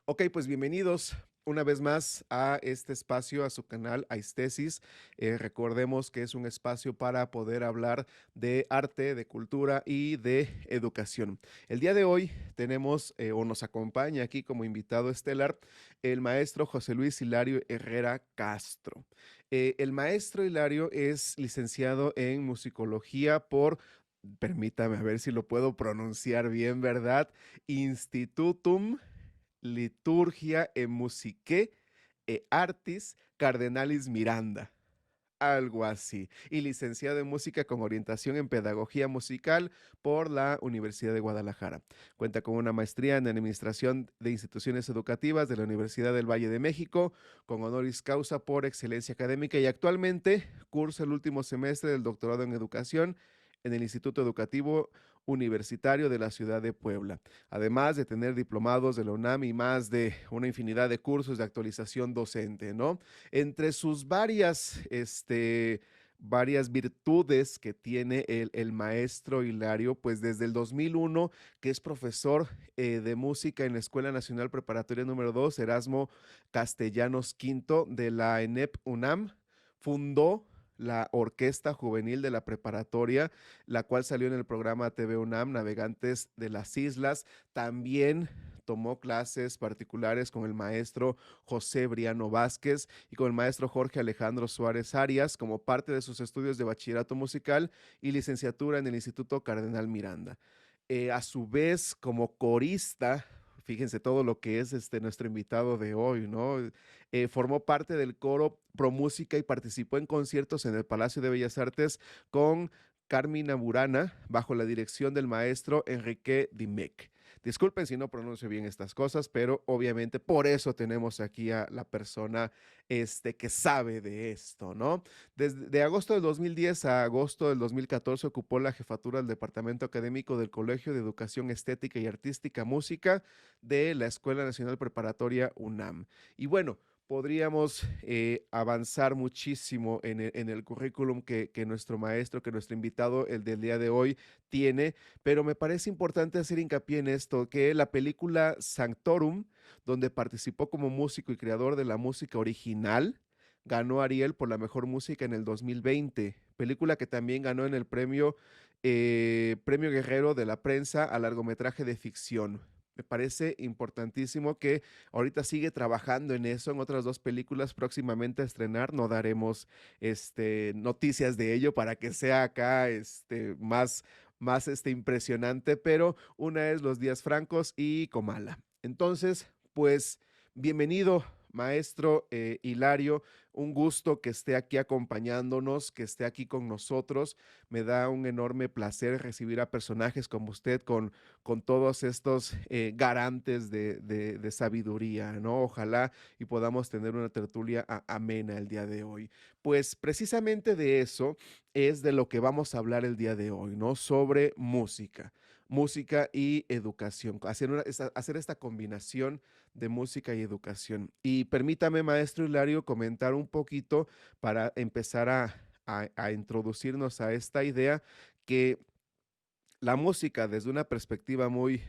Ok, pues bienvenidos una vez más a este espacio, a su canal Aistesis. Recordemos que es un espacio para poder hablar de arte, de cultura y de educación. El día de hoy tenemos o nos acompaña aquí como invitado estelar el maestro José Luis Hilario Herrera Castro. El maestro Hilario es licenciado en musicología por, permítame a ver si lo puedo pronunciar bien, ¿verdad? Institutum Liturgia e Musique e Artis Cardenalis Miranda, algo así. Y licenciado en música con orientación en pedagogía musical por la Universidad de Guadalajara. Cuenta con una maestría en administración de instituciones educativas de la Universidad del Valle de México, con honoris causa por excelencia académica y actualmente cursa el último semestre del doctorado en educación en el Instituto Educativo Universitario de la Ciudad de Puebla, además de tener diplomados de la UNAM y más de una infinidad de cursos de actualización docente, ¿no? Entre sus varias virtudes que tiene el maestro Hilario, pues desde el 2001, que es profesor de música en la Escuela Nacional Preparatoria número 2, Erasmo Castellanos Quinto de la ENEP UNAM, fundó la Orquesta Juvenil de la Preparatoria, la cual salió en el programa TV UNAM, Navegantes de las Islas. También tomó clases particulares con el maestro José Briano Vázquez y con el maestro Jorge Alejandro Suárez Arias como parte de sus estudios de bachillerato musical y licenciatura en el Instituto Cardenal Miranda. A su vez, como corista, fíjense todo lo que es nuestro invitado de hoy, ¿no? Formó parte del coro Pro Música y participó en conciertos en el Palacio de Bellas Artes con Carmina Burana, bajo la dirección del maestro Enrique Dimec. Disculpen si no pronuncio bien estas cosas, pero obviamente por eso tenemos aquí a la persona que sabe de esto, ¿no? Desde de agosto del 2010 a agosto del 2014 ocupó la jefatura del Departamento Académico del Colegio de Educación Estética y Artística Música de la Escuela Nacional Preparatoria UNAM. Y bueno, podríamos avanzar muchísimo en el currículum que nuestro maestro, que nuestro invitado, el del día de hoy, tiene, pero me parece importante hacer hincapié en esto, que la película Sanctorum, donde participó como músico y creador de la música original, ganó Ariel por la mejor música en el 2020, película que también ganó en el premio Guerrero de la Prensa a largometraje de ficción. Me parece importantísimo que ahorita sigue trabajando en eso, en otras dos películas próximamente a estrenar. No daremos noticias de ello para que sea acá más impresionante, pero una es Los Días Francos y Comala. Entonces, pues bienvenido, maestro Hilario. Un gusto que esté aquí acompañándonos, que esté aquí con nosotros. Me da un enorme placer recibir a personajes como usted con todos estos garantes de sabiduría, ¿no? Ojalá y podamos tener una tertulia amena el día de hoy. Pues precisamente de eso es de lo que vamos a hablar el día de hoy, ¿no? Sobre música y educación, hacer esta combinación de música y educación. Y permítame, maestro Hilario, comentar un poquito para empezar a introducirnos a esta idea que la música desde una perspectiva muy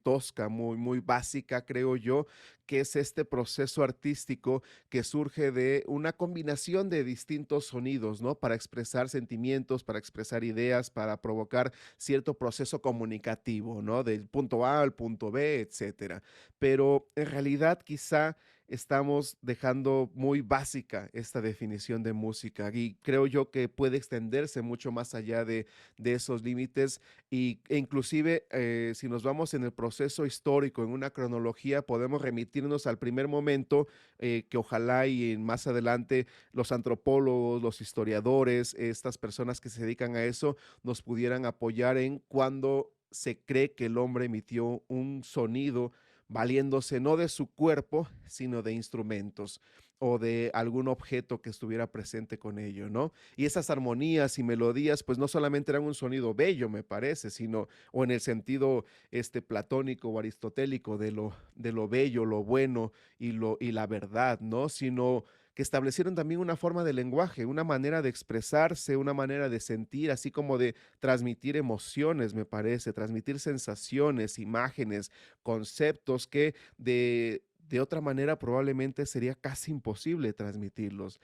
tosca, muy básica, creo yo, que es este proceso artístico que surge de una combinación de distintos sonidos, ¿no? Para expresar sentimientos, para expresar ideas, para provocar cierto proceso comunicativo, ¿no? Del punto A al punto B, etcétera. Pero en realidad quizá estamos dejando muy básica esta definición de música y creo yo que puede extenderse mucho más allá de esos límites e inclusive si nos vamos en el proceso histórico, en una cronología, podemos remitirnos al primer momento que ojalá y más adelante los antropólogos, los historiadores, estas personas que se dedican a eso, nos pudieran apoyar en cuando se cree que el hombre emitió un sonido valiéndose no de su cuerpo, sino de instrumentos o de algún objeto que estuviera presente con ello, ¿no? Y esas armonías y melodías, pues no solamente eran un sonido bello, me parece, sino, o en el sentido platónico o aristotélico de lo bello, lo bueno y la verdad, ¿no? Sino que establecieron también una forma de lenguaje, una manera de expresarse, una manera de sentir, así como de transmitir emociones, me parece, transmitir sensaciones, imágenes, conceptos que de otra manera probablemente sería casi imposible transmitirlos.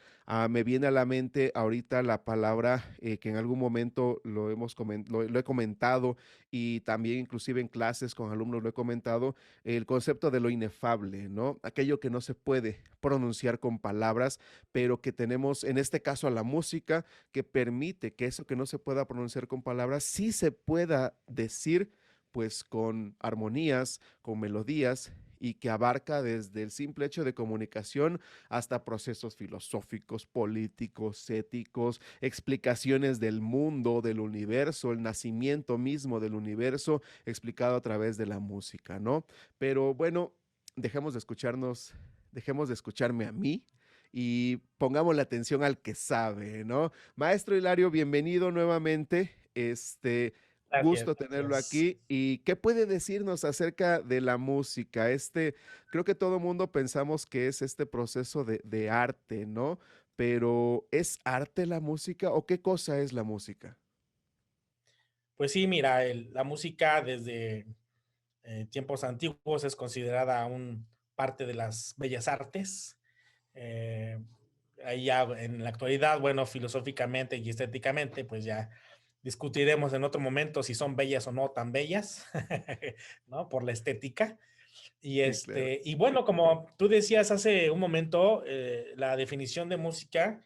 Me viene a la mente ahorita la palabra que en algún momento lo he comentado y también inclusive en clases con alumnos lo he comentado, el concepto de lo inefable, ¿no? Aquello que no se puede pronunciar con palabras, pero que tenemos, en este caso, a la música, que permite que eso que no se pueda pronunciar con palabras sí se pueda decir pues con armonías, con melodías y que abarca desde el simple hecho de comunicación hasta procesos filosóficos, políticos, éticos, explicaciones del mundo, del universo, el nacimiento mismo del universo explicado a través de la música, ¿no? Pero bueno, dejemos de escucharnos, dejemos de escucharme a mí y pongamos la atención al que sabe, ¿no? Maestro Hilario, bienvenido nuevamente. Gracias, Gusto tenerlo gracias. aquí. ¿Y qué puede decirnos acerca de la música? Creo que todo mundo pensamos que es este proceso de arte, ¿no? Pero ¿es arte la música o qué cosa es la música? Pues sí, mira, la música desde tiempos antiguos es considerada un parte de las bellas artes. Eh, Ahí ya en la actualidad, bueno, filosóficamente y estéticamente, pues ya discutiremos en otro momento si son bellas o no tan bellas, ¿no? Por la estética. Sí, claro. Y bueno, como tú decías hace un momento, la definición de música,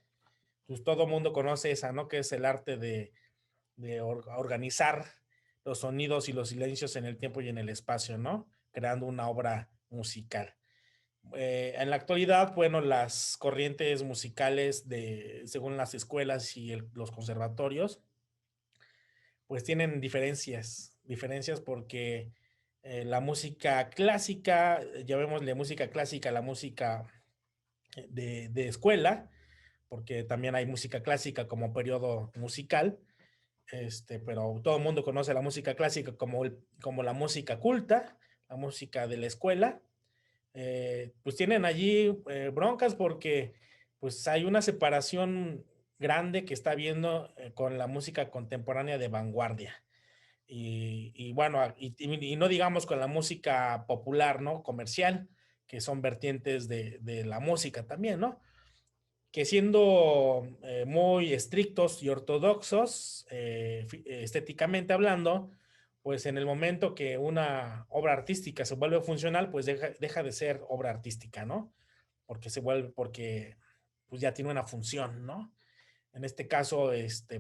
pues todo mundo conoce esa, ¿no? Que es el arte de organizar los sonidos y los silencios en el tiempo y en el espacio, ¿no? Creando una obra musical. En la actualidad, bueno, las corrientes musicales según las escuelas y los conservatorios, pues tienen diferencias porque la música clásica, llamémosle música clásica, la música de escuela, porque también hay música clásica como periodo musical, pero todo el mundo conoce la música clásica como la música culta, la música de la escuela. Pues tienen allí broncas porque pues hay una separación grande que está habiendo con la música contemporánea de vanguardia. Y bueno, y no digamos con la música popular, ¿no? Comercial, que son vertientes de la música también, ¿no? Que siendo muy estrictos y ortodoxos, estéticamente hablando, pues en el momento que una obra artística se vuelve funcional, pues deja de ser obra artística, ¿no? Porque pues ya tiene una función, ¿no? En este caso,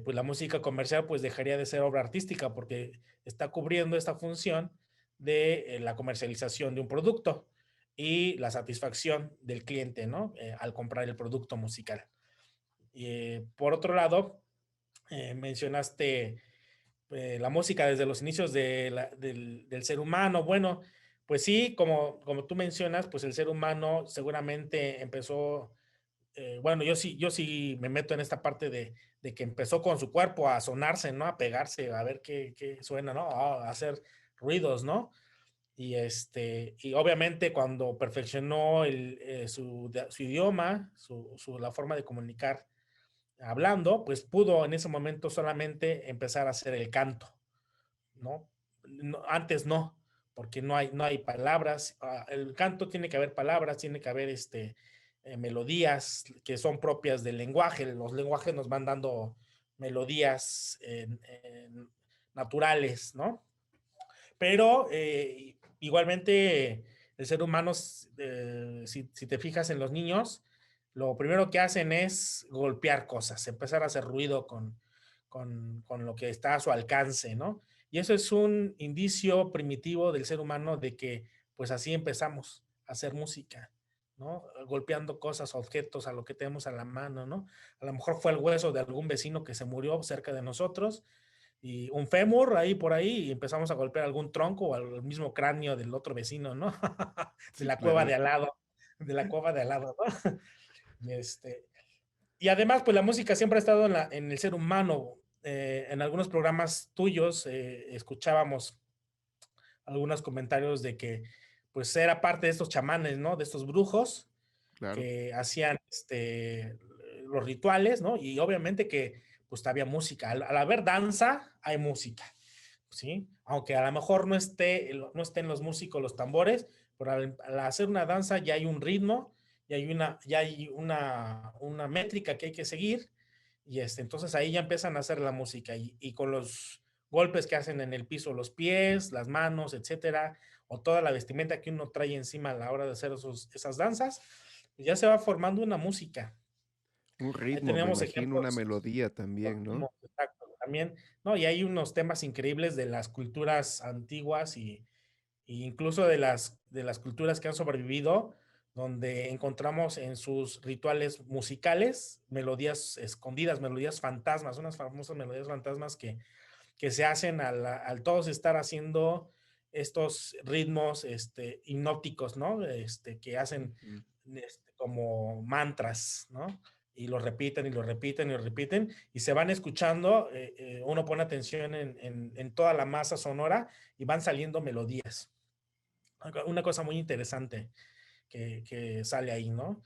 pues la música comercial pues dejaría de ser obra artística porque está cubriendo esta función de la comercialización de un producto y la satisfacción del cliente, ¿no? Al comprar el producto musical. Por otro lado, mencionaste la música desde los inicios del ser humano. Bueno, pues sí, como tú mencionas, pues el ser humano seguramente empezó, bueno, yo sí me meto en esta parte de que empezó con su cuerpo a sonarse, ¿no? A pegarse, a ver qué suena, ¿no? A hacer ruidos, ¿no? Y obviamente cuando perfeccionó su idioma, la forma de comunicar hablando, pues pudo en ese momento solamente empezar a hacer el canto, ¿no? Antes no, porque no hay palabras. El canto tiene que haber palabras, tiene que haber melodías que son propias del lenguaje. Los lenguajes nos van dando melodías naturales, ¿no? Pero igualmente el ser humano, si te fijas en los niños, lo primero que hacen es golpear cosas, empezar a hacer ruido con lo que está a su alcance, ¿no? Y eso es un indicio primitivo del ser humano de que pues así empezamos a hacer música, ¿no? Golpeando cosas, objetos, a lo que tenemos a la mano, ¿no? A lo mejor fue el hueso de algún vecino que se murió cerca de nosotros y un fémur ahí por ahí y empezamos a golpear algún tronco o al mismo cráneo del otro vecino, ¿no? De Sí, la cueva claro. de al lado, de la cueva de al lado, ¿no? Y, y además, pues la música siempre ha estado en el ser humano. En algunos programas tuyos escuchábamos algunos comentarios de que pues era parte de estos chamanes, ¿no? De estos brujos Claro. que hacían los rituales, ¿no? Y obviamente que pues había música. Al haber danza, hay música, ¿sí? Aunque a lo mejor no estén los músicos, los tambores, al hacer una danza ya hay un ritmo, ya hay una métrica que hay que seguir, y entonces ahí ya empiezan a hacer la música, y con los golpes que hacen en el piso, los pies, las manos, etcétera, o toda la vestimenta que uno trae encima a la hora de hacer esas danzas, pues ya se va formando una música. Un Ahí ritmo, me tenemos imagino, una ejemplos, melodía también, ¿no? exacto, también, no, y hay unos temas increíbles de las culturas antiguas y incluso de las culturas que han sobrevivido, donde encontramos en sus rituales musicales melodías escondidas, melodías fantasmas, unas famosas melodías fantasmas que se hacen al todos estar haciendo estos ritmos hipnóticos, ¿no? Que hacen Ujú. como mantras, ¿no? Y lo repiten y lo repiten y lo repiten y se van escuchando, uno pone atención en toda la masa sonora y van saliendo melodías. Una cosa muy interesante que sale ahí, ¿no?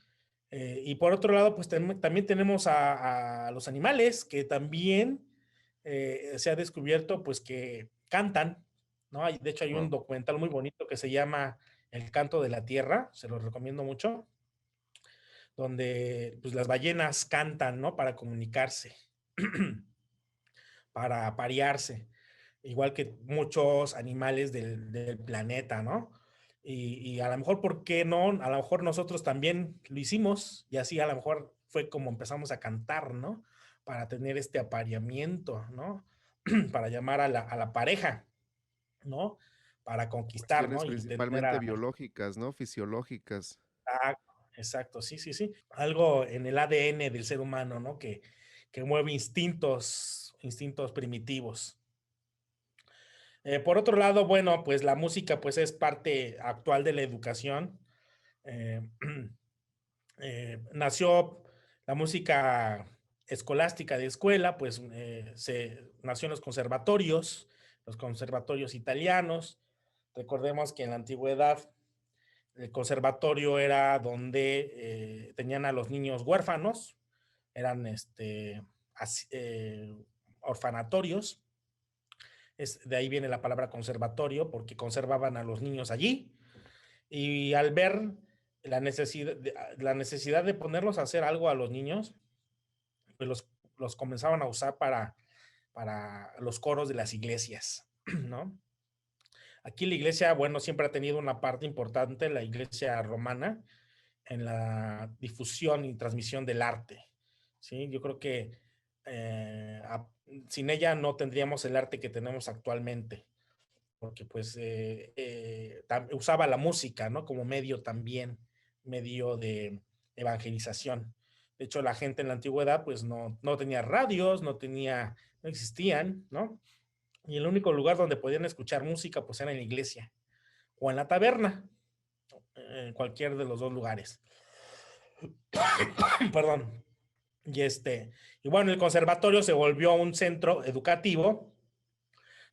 Y por otro lado, pues también tenemos a los animales que también se ha descubierto pues que cantan, ¿no? De hecho hay un Guau. documental muy bonito que se llama El canto de la tierra, se lo recomiendo mucho, donde pues las ballenas cantan, ¿no? Para comunicarse, para aparearse, igual que muchos animales del planeta, ¿no? Y a lo mejor, ¿por qué no? A lo mejor nosotros también lo hicimos y así a lo mejor fue como empezamos a cantar, ¿no? Para tener este apareamiento, ¿no? Para llamar a la pareja, ¿no? Para conquistar, ¿no? Cuestiones Y tener principalmente biológicas, ¿no? Fisiológicas. exacto, sí, sí, sí. Algo en el ADN del ser humano, ¿no? Que mueve instintos primitivos. Por otro lado, bueno, pues la música pues es parte actual de la educación. Eh, Nació la música escolástica de escuela, pues se nació en los conservatorios italianos. Recordemos que en la antigüedad el conservatorio era donde tenían a los niños huérfanos, eran orfanatorios. De ahí viene la palabra conservatorio, porque conservaban a los niños allí. Y al ver la necesidad de ponerlos a hacer algo a los niños, pues los comenzaban a usar para los coros de las iglesias, ¿no? Aquí la iglesia, bueno, siempre ha tenido una parte importante, la iglesia romana, en la difusión y transmisión del arte, ¿sí? Yo creo que sin ella no tendríamos el arte que tenemos actualmente, porque pues usaba la música, ¿no? Como medio también, medio de evangelización. De hecho, la gente en la antigüedad pues no tenía radios, no existían, ¿no? Y el único lugar donde podían escuchar música pues era en la iglesia o en la taberna, en cualquier de los dos lugares. Perdón. Y bueno, el conservatorio se volvió un centro educativo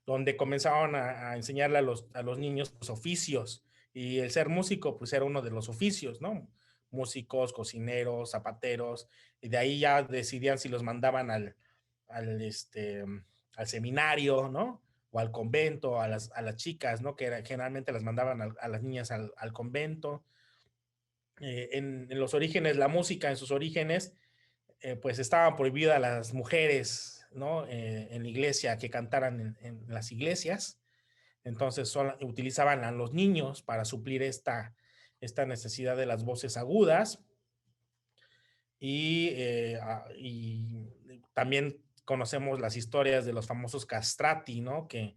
donde comenzaban a enseñarle a los niños los oficios. Y el ser músico, pues era uno de los oficios, ¿no? Músicos, cocineros, zapateros, y de ahí ya decidían si los mandaban al, este, al seminario, ¿no? O al convento, a las chicas, ¿no? Generalmente las mandaban a las niñas al convento. En los orígenes, la música en sus orígenes, pues estaban prohibidas las mujeres, ¿no? En la iglesia, que cantaran en las iglesias. Entonces utilizaban a los niños para suplir esta necesidad de las voces agudas. Y también conocemos las historias de los famosos castrati, ¿no? Que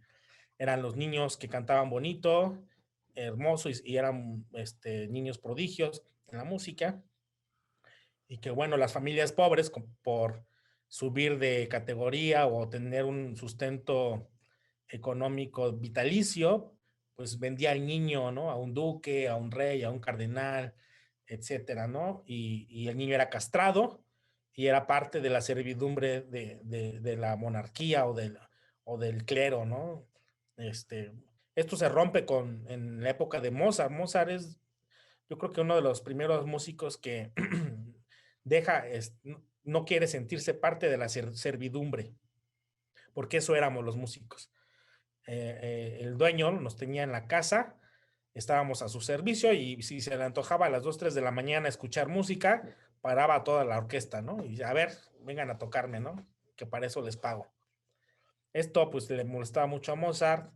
eran los niños que cantaban bonito, hermoso, y eran niños prodigios en la música. Y que bueno, las familias pobres, por subir de categoría o tener un sustento económico vitalicio, pues vendía al niño, ¿no? A un duque, a un rey, a un cardenal, etcétera, ¿no? Y el niño era castrado y era parte de la servidumbre de la monarquía o del clero, ¿no? Este, Esto se rompe en la época de Mozart. Mozart es, yo creo que uno de los primeros músicos que no quiere sentirse parte de la servidumbre, porque eso éramos los músicos. El dueño nos tenía en la casa estábamos a su servicio y si se le antojaba a las 2, 3 de la mañana escuchar música, paraba toda la orquesta, ¿no? Y a ver, vengan a tocarme, ¿no? Que para eso les pago. Esto pues le molestaba mucho a Mozart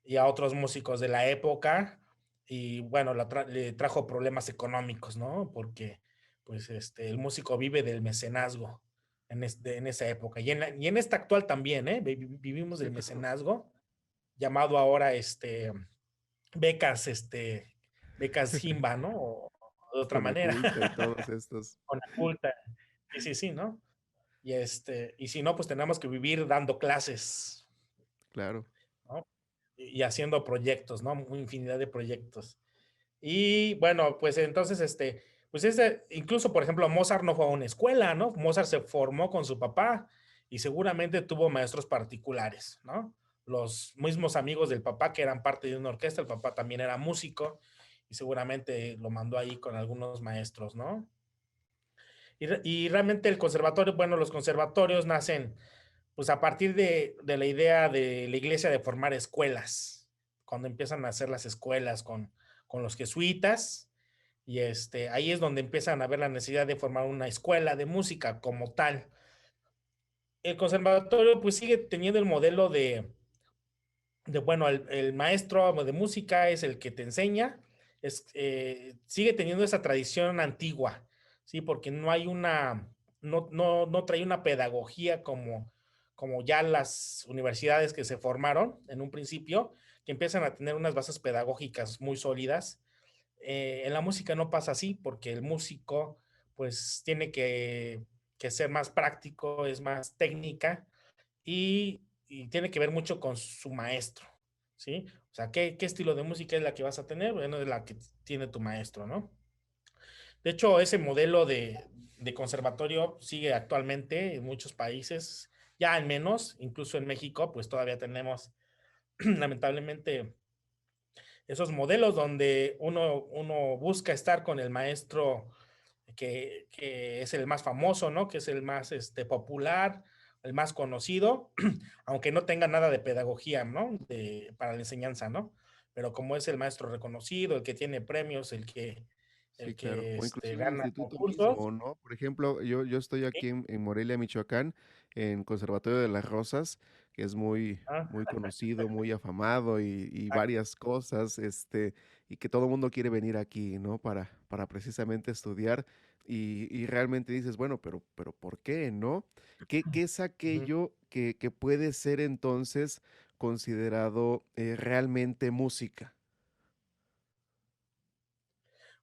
y a otros músicos de la época y bueno, le trajo problemas económicos, ¿no? Porque pues el músico vive del mecenazgo en esa época y en esta actual también, ¿eh? Vivimos del mecenazgo, llamado ahora becas, becas Jimba, ¿no? O de otra manera, Fonaculta y todos estos. con la culta. Sí, sí, sí, ¿no? Y si no, pues tenemos que vivir dando clases, Claro. ¿no? Y haciendo proyectos, ¿no? Una infinidad de proyectos. Y bueno, pues entonces, pues incluso, por ejemplo, Mozart no fue a una escuela, ¿no? Mozart se formó con su papá y seguramente tuvo maestros particulares, ¿no? Los mismos amigos del papá que eran parte de una orquesta, el papá también era músico y seguramente lo mandó ahí con algunos maestros, ¿no? Y realmente el conservatorio, bueno, los conservatorios nacen pues a partir de la idea de la iglesia de formar escuelas, cuando empiezan a hacer las escuelas con los jesuitas, y ahí es donde empiezan a ver la necesidad de formar una escuela de música como tal. El conservatorio pues sigue teniendo el modelo bueno, el maestro de música es el que te enseña, sigue teniendo esa tradición antigua, ¿sí? Porque no hay no trae una pedagogía como ya las universidades que se formaron en un principio, que empiezan a tener unas bases pedagógicas muy sólidas. En la música no pasa así, porque el músico pues tiene que ser más práctico, es más técnica, y tiene que ver mucho con su maestro, ¿sí? O sea, ¿qué estilo de música es la que vas a tener? Bueno, es la que tiene tu maestro, ¿no? De hecho, ese modelo de conservatorio sigue actualmente en muchos países, ya al menos, incluso en México, pues todavía tenemos lamentablemente esos modelos donde uno busca estar con el maestro que es el más famoso, ¿no? Que es el más popular, el más conocido, aunque no tenga nada de pedagogía, ¿no? Para la enseñanza, ¿no? Pero como es el maestro reconocido, el que tiene premios, Sí, el claro. que O inclusive el gana instituto concursos. mismo, ¿no? Por ejemplo, yo estoy aquí en Morelia, Michoacán, en Conservatorio de las Rosas, que es Ah, muy conocido, muy afamado y ah, varias cosas, y que todo el mundo quiere venir aquí, ¿no? Para precisamente estudiar. Y realmente dices, bueno, pero ¿por qué, no? ¿Qué es ujú. aquello que puede ser entonces considerado realmente música?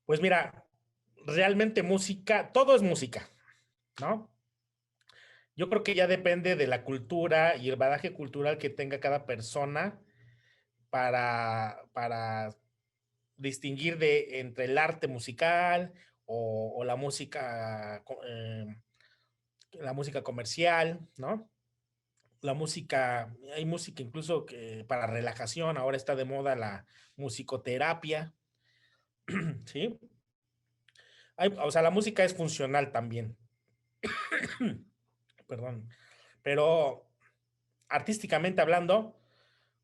Pues mira, realmente música, todo es música, ¿no? Yo creo que ya depende de la cultura y el bagaje cultural que tenga cada persona para distinguir entre el arte musical o la música comercial, ¿no? Hay música incluso que para relajación, ahora está de moda la musicoterapia, ¿sí? O sea, la música es funcional también, perdón, pero artísticamente hablando,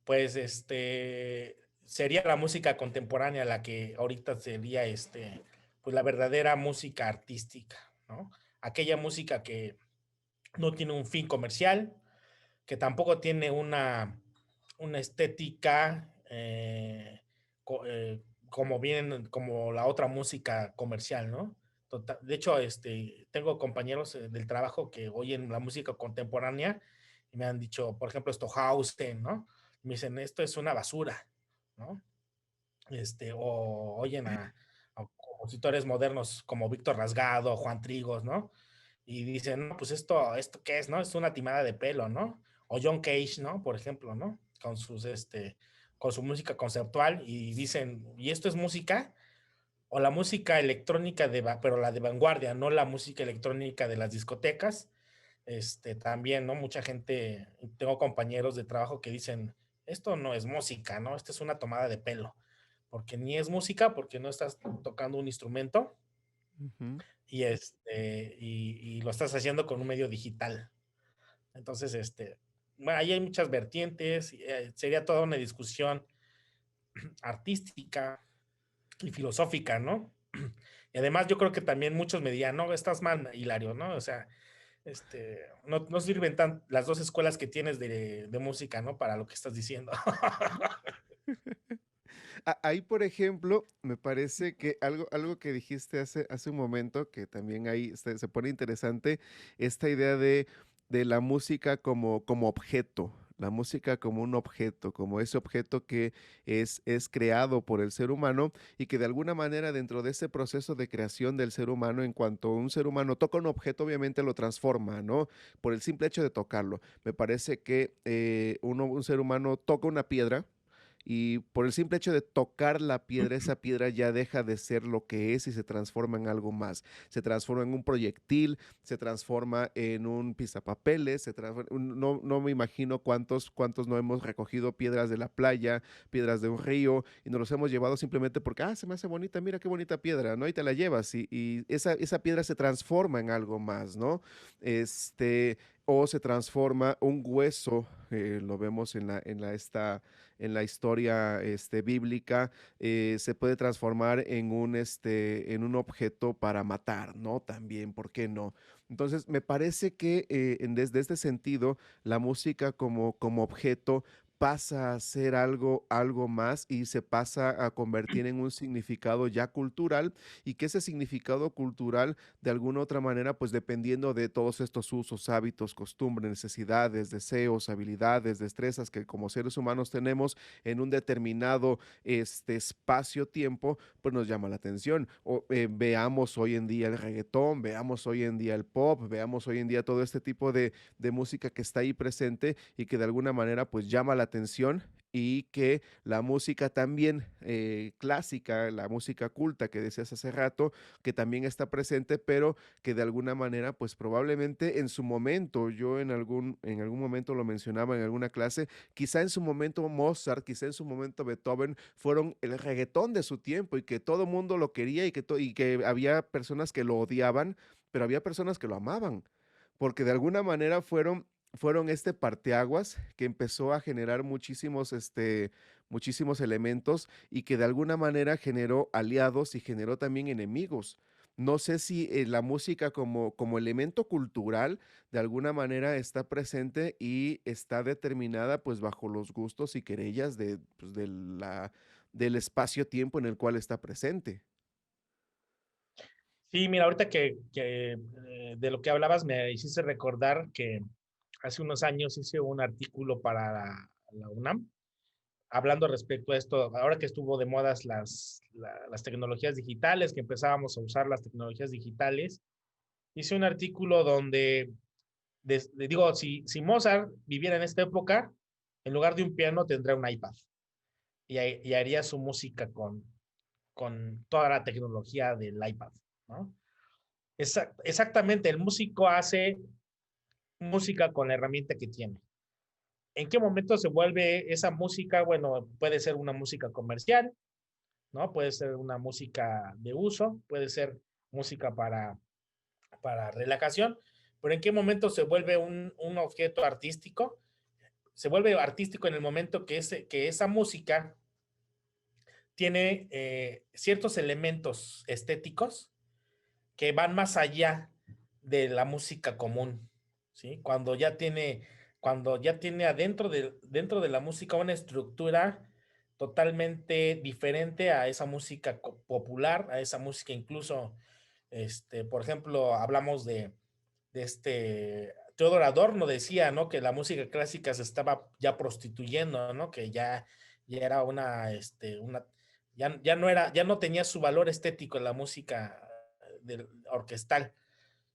pues sería la música contemporánea la que ahorita sería pues la verdadera música artística, ¿no? Aquella música que no tiene un fin comercial, que tampoco tiene una estética como la otra música comercial, ¿no? De hecho, tengo compañeros del trabajo que oyen la música contemporánea y me han dicho, por ejemplo, Stockhausen, ¿no? Me dicen, esto es una basura, ¿no? O oyen a compositores modernos como Víctor Rasgado, Juan Trigos, ¿no? Y dicen, no, pues esto qué es, ¿no? Es una timada de pelo, ¿no? O John Cage, ¿no? Por ejemplo, ¿no? Con su música conceptual y dicen, ¿y esto es música? O la música electrónica, pero la de vanguardia, no la música electrónica de las discotecas. También, ¿no? Mucha gente, tengo compañeros de trabajo que dicen, esto no es música, ¿no? Esto es una tomada de pelo, porque ni es música, porque no estás tocando un instrumento Ujú. y lo estás haciendo con un medio digital. Entonces, bueno, hay muchas vertientes, sería toda una discusión artística, y filosófica, ¿no? Y además yo creo que también muchos me dirían, no, estás mal, Hilario, ¿no? O sea, no sirven tan las dos escuelas que tienes de música, ¿no? Para lo que estás diciendo. Ahí, por ejemplo, me parece que algo que dijiste hace un momento, que también ahí se pone interesante, esta idea de la música como objeto, la música como un objeto, como ese objeto que es creado por el ser humano y que de alguna manera dentro de ese proceso de creación del ser humano, en cuanto un ser humano toca un objeto, obviamente lo transforma, ¿no? Por el simple hecho de tocarlo. Me parece que un ser humano toca una piedra y por el simple hecho de tocar la piedra, esa piedra ya deja de ser lo que es y se transforma en algo más. Se transforma en un proyectil, se transforma en un pisapapeles, no me imagino cuántos no hemos recogido piedras de la playa, piedras de un río, y nos los hemos llevado simplemente porque, se me hace bonita, mira qué bonita piedra, ¿no? Y te la llevas, y esa piedra se transforma en algo más, ¿no? Este, o se transforma un hueso, lo vemos en la historia bíblica, se puede transformar en un objeto para matar, ¿no? También, ¿por qué no? Entonces, me parece que desde este sentido, la música como objeto pasa a ser algo más y se pasa a convertir en un significado ya cultural y que ese significado cultural de alguna otra manera, pues dependiendo de todos estos usos, hábitos, costumbres, necesidades, deseos, habilidades, destrezas que como seres humanos tenemos en un determinado espacio-tiempo, pues nos llama la atención. Veamos hoy en día el reggaetón, veamos hoy en día el pop, veamos hoy en día todo este tipo de música que está ahí presente y que de alguna manera pues llama la atención y que la música también clásica, la música culta que decías hace rato, que también está presente, pero que de alguna manera, pues probablemente en su momento, yo en algún momento lo mencionaba en alguna clase, quizá en su momento Mozart, quizá en su momento Beethoven fueron el reggaetón de su tiempo y que todo el mundo lo quería y que había personas que lo odiaban, pero había personas que lo amaban, porque de alguna manera fueron este parteaguas que empezó a generar muchísimos elementos y que de alguna manera generó aliados y generó también enemigos. No sé si la música como elemento cultural de alguna manera está presente y está determinada pues bajo los gustos y querellas pues, del espacio-tiempo en el cual está presente. Sí, mira, ahorita de lo que hablabas me hiciste recordar que hace unos años hice un artículo para la UNAM hablando respecto a esto, ahora que estuvo de modas las tecnologías digitales, que empezábamos a usar las tecnologías digitales, hice un artículo donde digo, si Mozart viviera en esta época, en lugar de un piano tendría un iPad y haría su música con toda la tecnología del iPad, ¿no? Exactamente, el músico hace música con la herramienta que tiene. ¿En qué momento se vuelve esa música? Bueno, puede ser una música comercial, ¿no? Puede ser una música de uso, puede ser música para relajación, pero ¿en qué momento se vuelve un objeto artístico? Se vuelve artístico en el momento que esa música tiene ciertos elementos estéticos que van más allá de la música común, ¿sí? Cuando ya tiene dentro de la música una estructura totalmente diferente a esa música popular, a esa música incluso, por ejemplo, hablamos Teodor Adorno decía, ¿no? Que la música clásica se estaba ya prostituyendo, ¿no? Que ya era ya no tenía su valor estético en la música orquestal,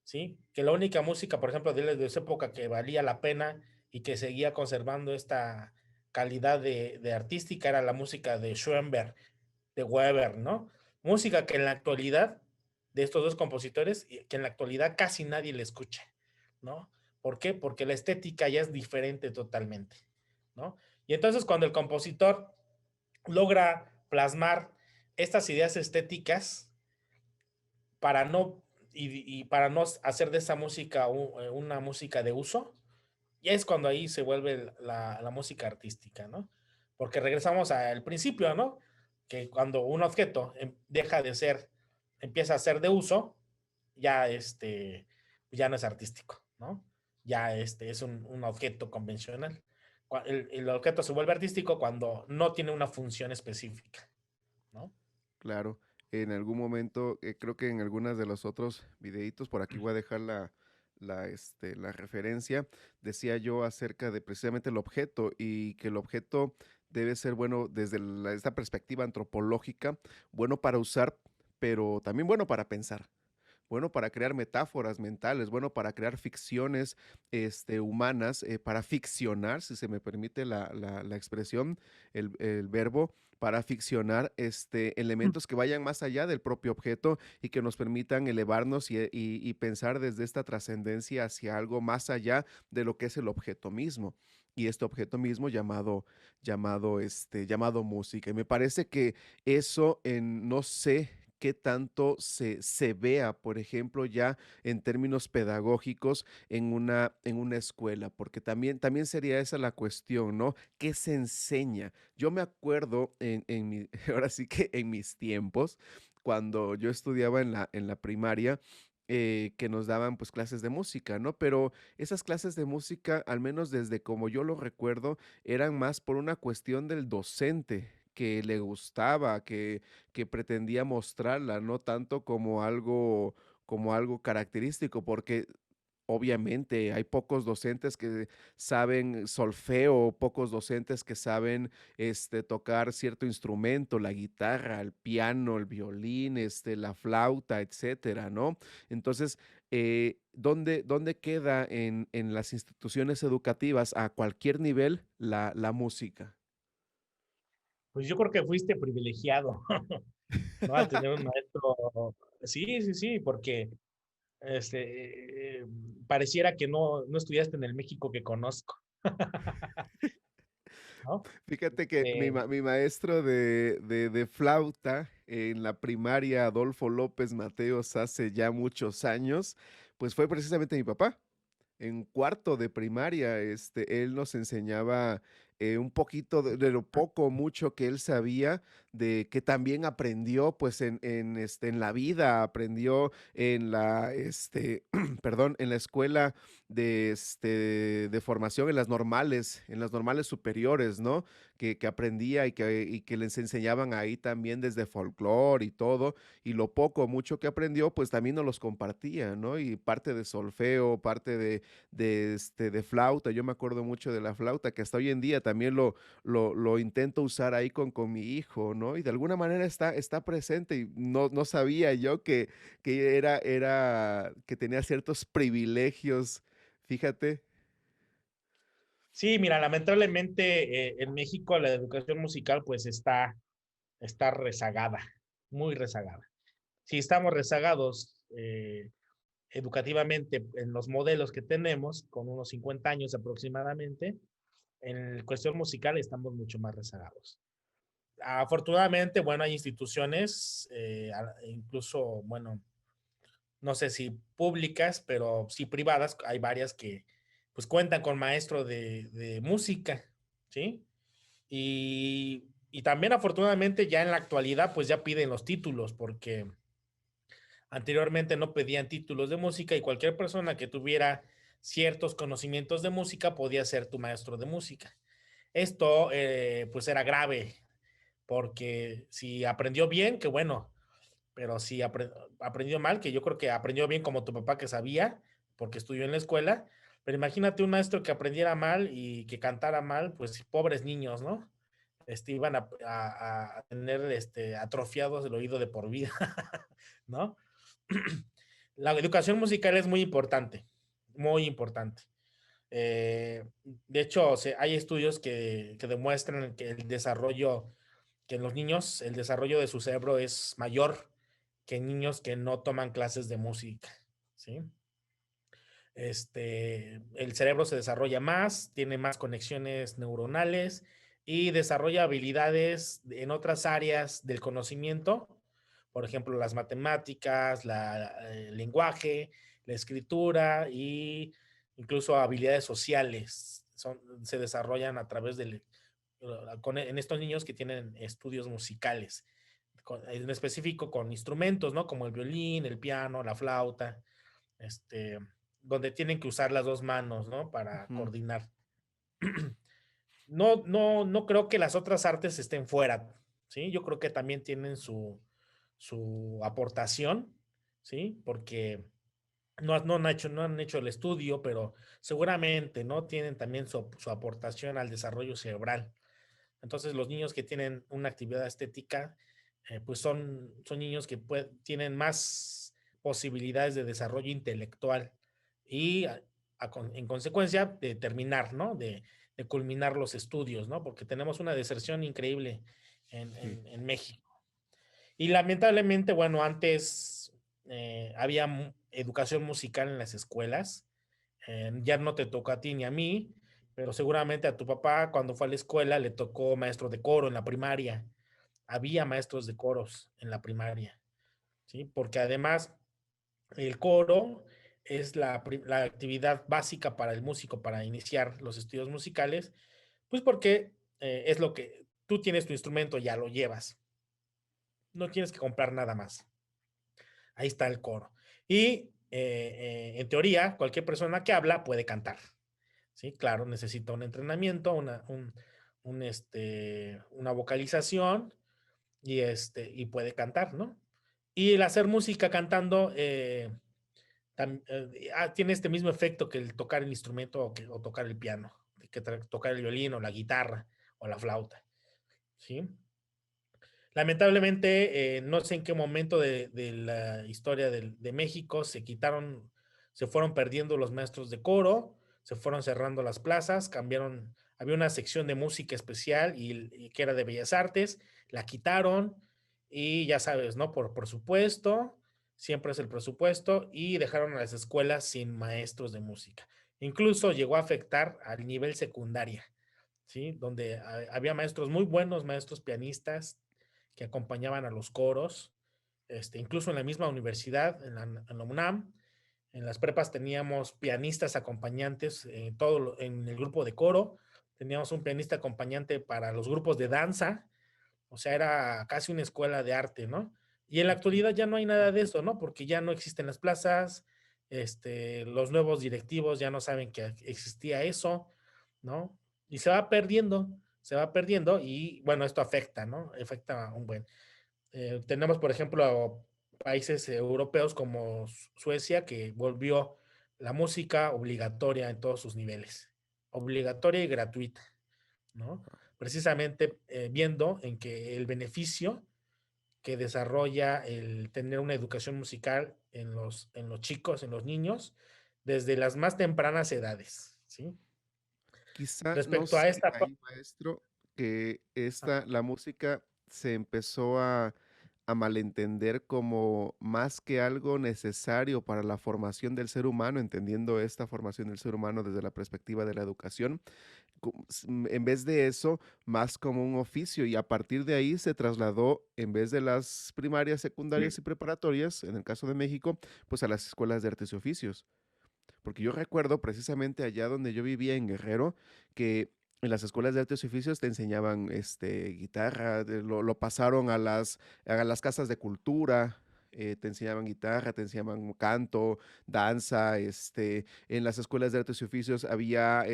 ¿sí? Que la única música, por ejemplo, de esa época que valía la pena y que seguía conservando esta calidad de artística era la música de Schoenberg, de Weber, ¿no? Música que en la actualidad, de estos dos compositores, que en la actualidad casi nadie le escucha, ¿no? ¿Por qué? Porque la estética ya es diferente totalmente, ¿no? Y entonces cuando el compositor logra plasmar estas ideas estéticas para y para no hacer de esa música una música de uso, ya es cuando ahí se vuelve la música artística, ¿no? Porque regresamos al principio, ¿no? que cuando un objeto deja de ser, empieza a ser de uso, ya, ya no es artístico, ¿no? Ya es un objeto convencional. El objeto se vuelve artístico cuando no tiene una función específica, ¿no? Claro, en algún momento, creo que en algunas de los otros videitos, por aquí voy a dejar la referencia, decía yo acerca de precisamente el objeto y que el objeto debe ser bueno desde esta perspectiva antropológica, bueno para usar, pero también bueno para pensar, bueno para crear metáforas mentales, bueno para crear ficciones humanas, para ficcionar, si se me permite la expresión, el verbo, para ficcionar elementos que vayan más allá del propio objeto y que nos permitan elevarnos y pensar desde esta trascendencia hacia algo más allá de lo que es el objeto mismo. Y este objeto mismo llamado música. Y me parece que eso no sé qué tanto se vea, por ejemplo, ya en términos pedagógicos en una escuela, porque también sería esa la cuestión, ¿no? ¿Qué se enseña? Yo me acuerdo ahora sí que en mis tiempos, cuando yo estudiaba en la primaria, que nos daban pues clases de música, ¿no? Pero esas clases de música, al menos desde como yo lo recuerdo, eran más por una cuestión del docente que le gustaba, que pretendía mostrarla, no tanto como algo característico, porque obviamente hay pocos docentes que saben solfeo, pocos docentes que saben tocar cierto instrumento, la guitarra, el piano, el violín, la flauta, etcétera, ¿no? Entonces, ¿dónde queda en las instituciones educativas a cualquier nivel la música? Pues yo creo que fuiste privilegiado, ¿no? Al tener un maestro. Sí, sí, sí, porque pareciera que no estudiaste en el México que conozco, ¿no? Fíjate que mi, Este, ma- mi maestro de flauta en la primaria, Adolfo López Mateos, hace ya muchos años, pues fue precisamente mi papá. En cuarto de primaria, él nos enseñaba un poquito de lo poco o mucho que él sabía, de que también aprendió, pues, en la vida, aprendió perdón, en la escuela de formación, en las normales superiores, ¿no? Que aprendía y que les enseñaban ahí también desde folclore y todo, y lo poco o mucho que aprendió, pues también nos los compartía, ¿no? Y parte de solfeo, parte de flauta. Yo me acuerdo mucho de la flauta, que hasta hoy en día también lo intento usar ahí con mi hijo, ¿no? Y de alguna manera está presente y no sabía yo que tenía ciertos privilegios, fíjate. sí, mira, lamentablemente en México la educación musical pues está rezagada, muy rezagada. Si estamos rezagados educativamente en los modelos que tenemos, con unos 50 años aproximadamente, en cuestión musical estamos mucho más rezagados. Afortunadamente, bueno, hay instituciones, incluso, bueno, no sé si públicas, pero sí privadas, hay varias que pues cuentan con maestro de música, ¿sí? Y también afortunadamente ya en la actualidad pues ya piden los títulos, porque anteriormente no pedían títulos de música y cualquier persona que tuviera ciertos conocimientos de música podía ser tu maestro de música. Esto pues era grave, porque si aprendió bien, que bueno, pero si aprendió mal, que yo creo que aprendió bien como tu papá que sabía, porque estudió en la escuela, pero imagínate un maestro que aprendiera mal y que cantara mal, pues pobres niños, ¿no? Iban a tener atrofiados el oído de por vida, ¿no? La educación musical es muy importante, muy importante. De hecho, hay estudios que demuestran que el desarrollo, que en los niños, el desarrollo de su cerebro es mayor que en niños que no toman clases de música, ¿sí? El cerebro se desarrolla más, tiene más conexiones neuronales y desarrolla habilidades en otras áreas del conocimiento, por ejemplo, las matemáticas, el lenguaje, la escritura y incluso habilidades sociales se desarrollan a través en estos niños que tienen estudios musicales, en específico con instrumentos, ¿no? Como el violín, el piano, la flauta, este, donde tienen que usar las dos manos, ¿no? Para Ujú. coordinar. No creo que las otras artes estén fuera, ¿sí? Yo creo que también tienen su aportación, ¿sí? Porque no han hecho el estudio, pero seguramente, ¿no? Tienen también su aportación al desarrollo cerebral. Entonces, los niños que tienen una actividad estética, pues son niños que tienen más posibilidades de desarrollo intelectual y en consecuencia de terminar, ¿no? De culminar los estudios, ¿no? Porque tenemos una deserción increíble Sí. en México. Y lamentablemente, bueno, antes había educación musical en las escuelas. Ya no te tocó a ti ni a mí, pero seguramente a tu papá cuando fue a la escuela le tocó maestro de coro en la primaria. Había maestros de coros en la primaria, ¿sí? Porque además el coro es la actividad básica para el músico para iniciar los estudios musicales, pues porque es lo que tú tienes tu instrumento, ya lo llevas. No tienes que comprar nada más. Ahí está el coro. Y en teoría, cualquier persona que habla puede cantar. Sí, claro, necesita un entrenamiento, una vocalización y puede cantar, ¿no? Y el hacer música cantando tiene este mismo efecto que el tocar el instrumento o tocar el piano, que tocar el violín o la guitarra o la flauta, ¿sí? Lamentablemente, no sé en qué momento de la historia de México se fueron perdiendo los maestros de coro, se fueron cerrando las plazas, había una sección de música especial y que era de Bellas Artes, la quitaron y ya sabes, ¿no? Por presupuesto, siempre es el presupuesto y dejaron a las escuelas sin maestros de música. Incluso llegó a afectar al nivel secundaria, ¿sí? Donde había maestros muy buenos, maestros pianistas, que acompañaban a los coros, incluso en la misma universidad, en la UNAM, en las prepas teníamos pianistas acompañantes, en el grupo de coro, teníamos un pianista acompañante para los grupos de danza, o sea, era casi una escuela de arte, ¿no? Y en la Ujú. actualidad ya no hay nada de eso, ¿no? Porque ya no existen las plazas, los nuevos directivos ya no saben que existía eso, ¿no? Y se va perdiendo y bueno, esto afecta, ¿no? Afecta un buen. Tenemos, por ejemplo, países europeos como Suecia, que volvió la música obligatoria en todos sus niveles, obligatoria y gratuita, ¿no? Precisamente viendo en que el beneficio que desarrolla el tener una educación musical en los chicos, en los niños, desde las más tempranas edades, ¿sí? Quizá, no Respecto sé a esta ahí, maestro, que la música se empezó a malentender como más que algo necesario para la formación del ser humano, entendiendo esta formación del ser humano desde la perspectiva de la educación, en vez de eso, más como un oficio, y a partir de ahí se trasladó, en vez de las primarias, secundarias y preparatorias, en el caso de México, pues a las escuelas de artes y oficios. Porque yo recuerdo precisamente allá donde yo vivía en Guerrero, que en las escuelas de artes y oficios te enseñaban guitarra, lo pasaron a las casas de cultura, te enseñaban guitarra, te enseñaban canto, danza, en las escuelas de artes y oficios había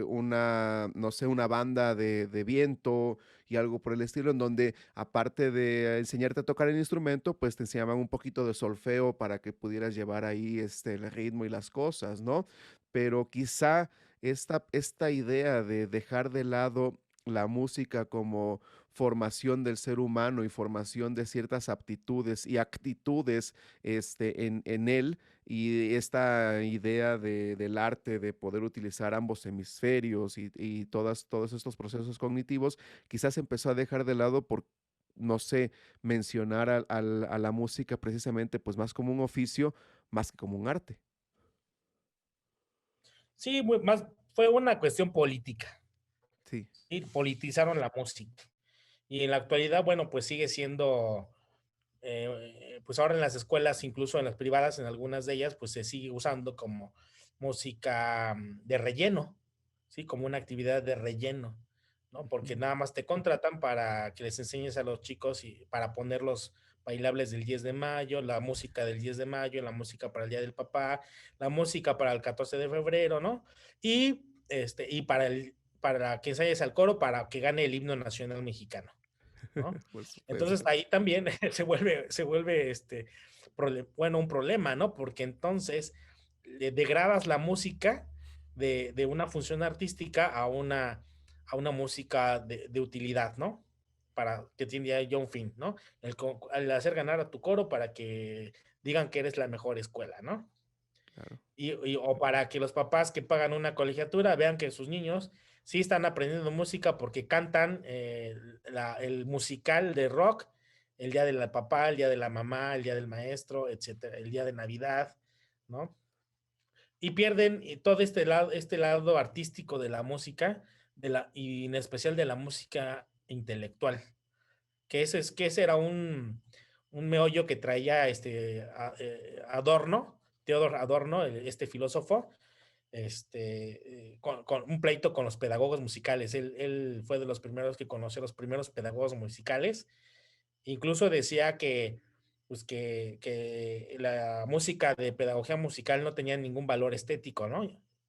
una, no sé, una banda de viento y algo por el estilo, en donde aparte de enseñarte a tocar el instrumento, pues te enseñaban un poquito de solfeo para que pudieras llevar ahí el ritmo y las cosas, ¿no? Pero quizá esta idea de dejar de lado la música como formación del ser humano y formación de ciertas aptitudes y actitudes en él, y esta idea del arte de poder utilizar ambos hemisferios y todos estos procesos cognitivos, quizás empezó a dejar de lado por, no sé, mencionar a la música precisamente pues más como un oficio, más que como un arte. sí, más fue una cuestión política, Sí. ¿sí? Politizaron la música. Y en la actualidad, bueno, pues sigue siendo, pues ahora en las escuelas, incluso en las privadas, en algunas de ellas, pues se sigue usando como música de relleno, ¿sí? Como una actividad de relleno. ¿no? Porque Ujú. nada más te contratan para que les enseñes a los chicos y para poner los bailables del 10 de mayo, la música del 10 de mayo, la música para el Día del Papá, la música para el 14 de febrero, ¿no? Y para que ensayes al coro para que gane el himno nacional mexicano, ¿no? Por Entonces supuesto. ahí también se vuelve un problema, ¿no? Porque entonces le degradas la música de una función artística a una música de utilidad, ¿no? Para que tiene ya un fin, ¿no? Al hacer ganar a tu coro para que digan que eres la mejor escuela, ¿no? Claro. O para que los papás que pagan una colegiatura vean que sus niños sí están aprendiendo música porque cantan el musical de rock el día del papá, el día de la mamá, el día del maestro, etcétera, el día de Navidad, ¿no? Y pierden todo este lado artístico de la música, y en especial de la música intelectual, que ese era un meollo que traía Adorno, Theodor Adorno, este filósofo, con un pleito con los pedagogos musicales. Él fue de los primeros que conoció los primeros pedagogos musicales. Incluso decía que la música de pedagogía musical no tenía ningún valor estético, ¿no?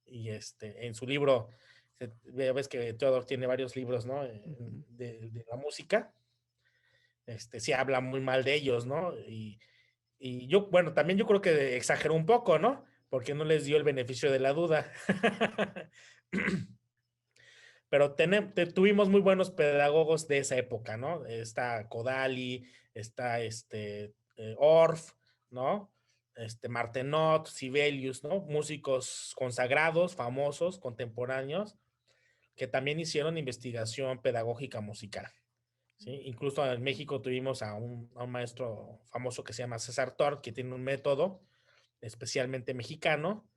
Y en su libro, ves que Theodor tiene varios libros, ¿no? Ujú. De la música, sí habla muy mal de ellos, ¿no? Y yo, bueno, también yo creo que exageró un poco, ¿no? Porque no les dio el beneficio de la duda. Pero tuvimos muy buenos pedagogos de esa época, ¿no? Está Kodali, está Orff, ¿no? Martenot, Sibelius, ¿no? Músicos consagrados, famosos, contemporáneos, que también hicieron investigación pedagógica musical, ¿sí? Incluso en México tuvimos a un maestro famoso que se llama César Tor, que tiene un método especialmente mexicano,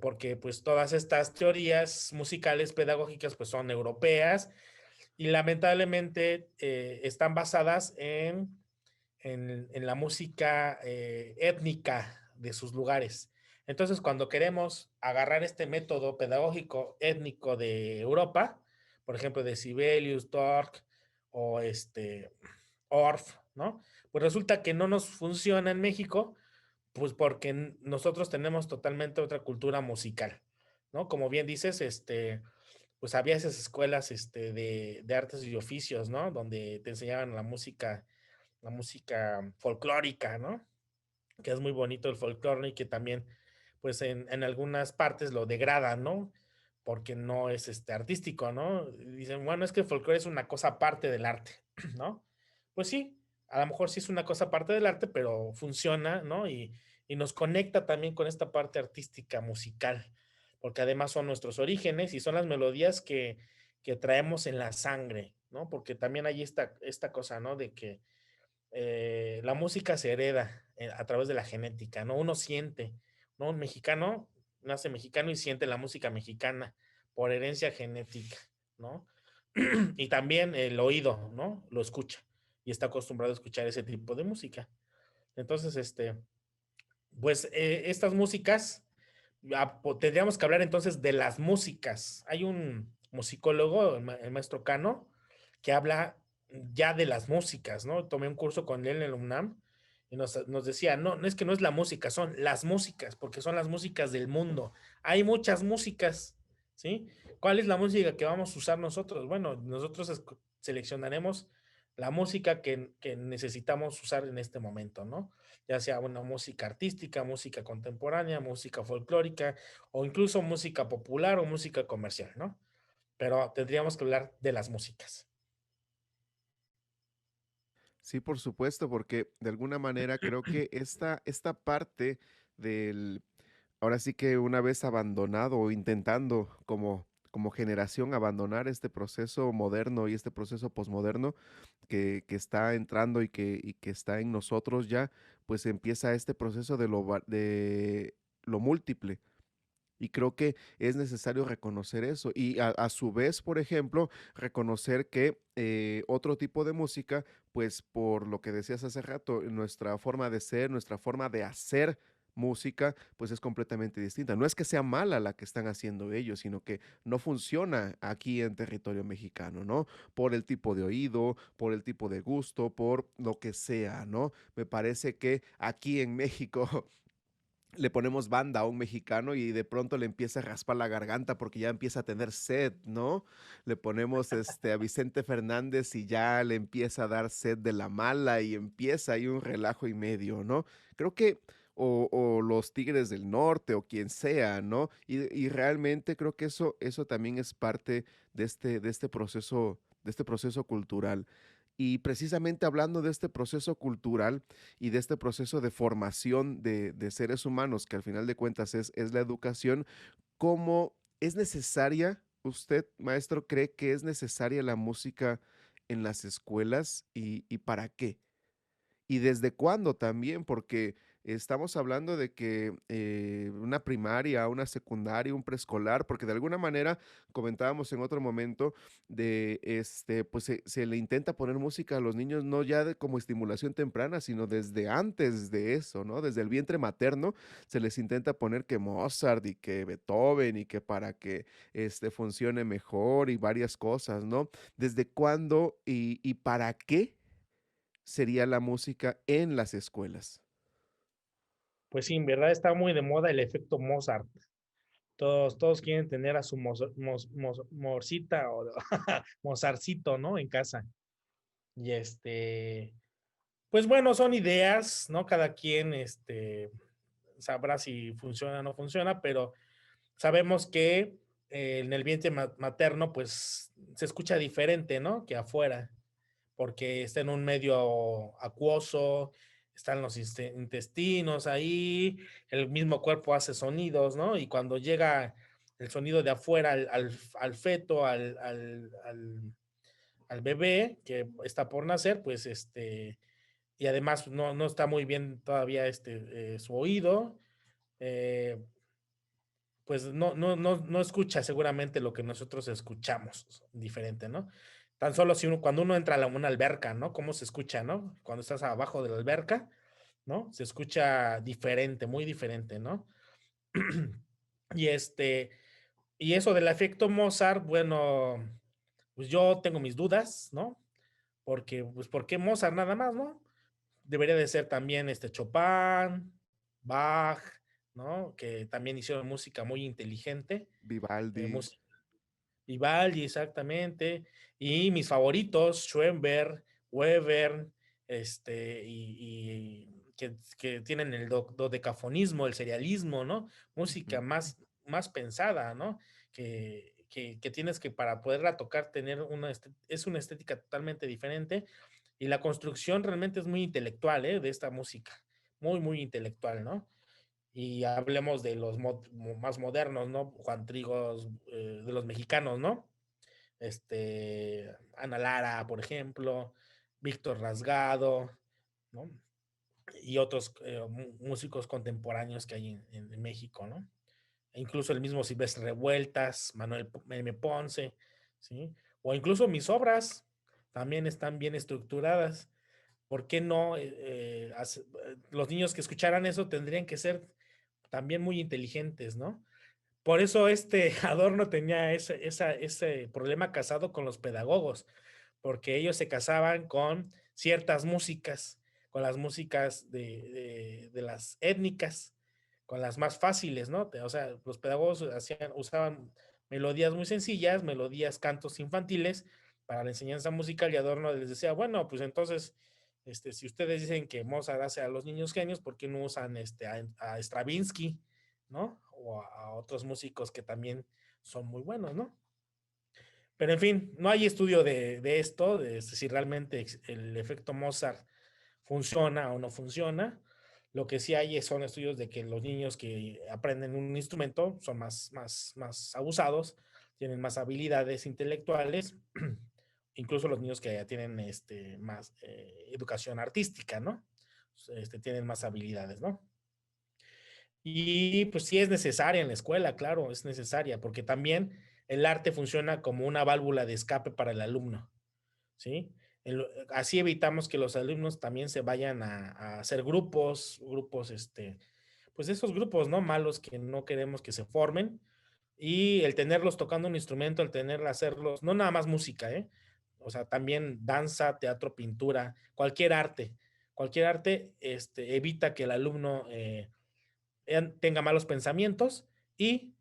porque pues todas estas teorías musicales pedagógicas pues son europeas y lamentablemente están basadas en la música étnica de sus lugares. Entonces, cuando queremos agarrar este método pedagógico étnico de Europa, por ejemplo, de Sibelius, Torque o Orff, ¿no? Pues resulta que no nos funciona en México, pues porque nosotros tenemos totalmente otra cultura musical, ¿no? Como bien dices, pues había esas escuelas de artes y oficios, ¿no? Donde te enseñaban la música folclórica, ¿no? Que es muy bonito el folclore y que también, pues en algunas partes lo degradan, ¿no? Porque no es artístico, ¿no? Dicen, bueno, es que el folclore es una cosa aparte del arte, ¿no? Pues sí, a lo mejor sí es una cosa aparte del arte, pero funciona, ¿no? Y nos conecta también con esta parte artística, musical, porque además son nuestros orígenes y son las melodías que traemos en la sangre, ¿no? Porque también hay esta cosa, ¿no? De que la música se hereda a través de la genética, ¿no? Uno siente, ¿no? Un mexicano nace mexicano y siente la música mexicana por herencia genética, ¿no? Y también el oído, ¿no? Lo escucha y está acostumbrado a escuchar ese tipo de música. Entonces, pues estas músicas, tendríamos que hablar entonces de las músicas. Hay un musicólogo, el maestro Cano, que habla ya de las músicas, ¿no? Tomé un curso con él en el UNAM y nos decía, no, no es que no es la música, son las músicas, porque son las músicas del mundo. Hay muchas músicas, ¿sí? ¿Cuál es la música que vamos a usar nosotros? Bueno, nosotros seleccionaremos la música que necesitamos usar en este momento, ¿no? Ya sea una música artística, música contemporánea, música folclórica o incluso música popular o música comercial, ¿no? Pero tendríamos que hablar de las músicas. Sí, por supuesto, porque de alguna manera creo que esta parte del, ahora sí que una vez abandonado o intentando como generación abandonar este proceso moderno y este proceso posmoderno que está entrando y que está en nosotros ya, pues empieza este proceso de lo múltiple. Y creo que es necesario reconocer eso. Y a su vez, por ejemplo, reconocer que otro tipo de música, pues por lo que decías hace rato, nuestra forma de ser, nuestra forma de hacer música, pues es completamente distinta. No es que sea mala la que están haciendo ellos, sino que no funciona aquí en territorio mexicano, ¿no? Por el tipo de oído, por el tipo de gusto, por lo que sea, ¿no? Me parece que aquí en México le ponemos banda a un mexicano y de pronto le empieza a raspar la garganta porque ya empieza a tener sed, ¿no? Le ponemos a Vicente Fernández y ya le empieza a dar sed de la mala y empieza ahí un relajo y medio, ¿no? Creo que, o los Tigres del Norte o quien sea, ¿no? Y realmente creo que eso también es parte de este proceso cultural. Y precisamente hablando de este proceso cultural, y de este proceso de formación de seres humanos, que al final de cuentas es la educación, ¿cómo es necesaria, usted, maestro, cree que es necesaria la música en las escuelas y para qué? ¿Y desde cuándo también? Porque estamos hablando de que una primaria, una secundaria, un preescolar, porque de alguna manera comentábamos en otro momento de, pues se le intenta poner música a los niños no ya como estimulación temprana, sino desde antes de eso, ¿no? Desde el vientre materno se les intenta poner que Mozart y que Beethoven y que para que funcione mejor y varias cosas, ¿no? ¿Desde cuándo y para qué sería la música en las escuelas? Pues sí, en verdad está muy de moda el efecto Mozart. Todos quieren tener a su Morcita o Mozartcito, ¿no? En casa. Y pues bueno, son ideas, ¿no? Cada quien sabrá si funciona o no funciona, pero sabemos que en el vientre materno, pues se escucha diferente, ¿no? Que afuera, porque está en un medio acuoso, están los intestinos ahí, el mismo cuerpo hace sonidos, ¿no? Y cuando llega el sonido de afuera al feto, al bebé que está por nacer, pues y además no está muy bien todavía su oído, eh, pues no escucha seguramente lo que nosotros escuchamos diferente, ¿no? Tan solo si cuando uno entra a una alberca, ¿no? ¿Cómo se escucha, no? Cuando estás abajo de la alberca, ¿no? Se escucha diferente, muy diferente, ¿no? Y y eso del efecto Mozart, bueno, pues yo tengo mis dudas, ¿no? Porque, pues, ¿por qué Mozart nada más, no? Debería de ser también Chopin, Bach, ¿no? Que también hicieron música muy inteligente, Vivaldi, música Vivaldi, exactamente, y mis favoritos, Schoenberg, Weber, y que tienen el dodecafonismo, el serialismo, ¿no? Música ujú, más pensada, ¿no? Que tienes que para poderla tocar tener es una estética totalmente diferente y la construcción realmente es muy intelectual, ¿eh? De esta música, muy intelectual, ¿no? Y hablemos de los más modernos, ¿no? Juan Trigos, de los mexicanos, ¿no? Ana Lara, por ejemplo, Víctor Rasgado, ¿no? Y otros músicos contemporáneos que hay en México, ¿no? E incluso el mismo Silvestre Revueltas, Manuel M. Ponce, ¿sí? O incluso mis obras también están bien estructuradas. ¿Por qué no? Los niños que escucharan eso tendrían que ser también muy inteligentes, ¿no? Por eso Adorno tenía ese problema casado con los pedagogos, porque ellos se casaban con ciertas músicas, con las músicas de las étnicas, con las más fáciles, ¿no? O sea, los pedagogos usaban melodías muy sencillas, melodías, cantos infantiles para la enseñanza musical y Adorno les decía, bueno, pues entonces, si ustedes dicen que Mozart hace a los niños genios, ¿por qué no usan a Stravinsky? ¿No? O a otros músicos que también son muy buenos, ¿no? Pero en fin, no hay estudio de esto, de si realmente el efecto Mozart funciona o no funciona. Lo que sí hay son estudios de que los niños que aprenden un instrumento son más abusados, tienen más habilidades intelectuales, incluso los niños que ya tienen más educación artística, ¿no? Tienen más habilidades, ¿no? Y pues sí es necesaria en la escuela, claro, es necesaria, porque también el arte funciona como una válvula de escape para el alumno, ¿sí? Así evitamos que los alumnos también se vayan a hacer grupos, pues esos grupos, ¿no? Malos que no queremos que se formen y el tenerlos tocando un instrumento, el tener hacerlos, no nada más música, ¿eh? O sea, también danza, teatro, pintura, cualquier arte, evita que el alumno tenga malos pensamientos y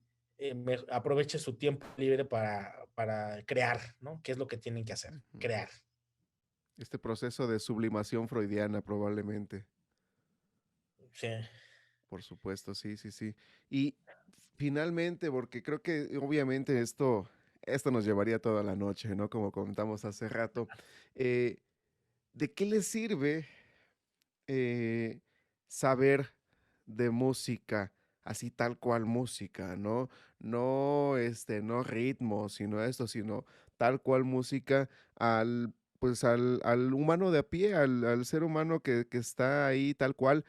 aproveche su tiempo libre para crear, ¿no? ¿Qué es lo que tienen que hacer? Ujú. Crear. Este proceso de sublimación freudiana probablemente. Sí. Por supuesto, sí, sí, sí. Y finalmente, porque creo que obviamente esto nos llevaría toda la noche, ¿no? Como comentamos hace rato. eh, ¿De qué le sirve eh, saber de música, así tal cual música, ¿no? No, no ritmo, sino esto, sino tal cual música pues al humano de a pie, al ser humano que está ahí tal cual,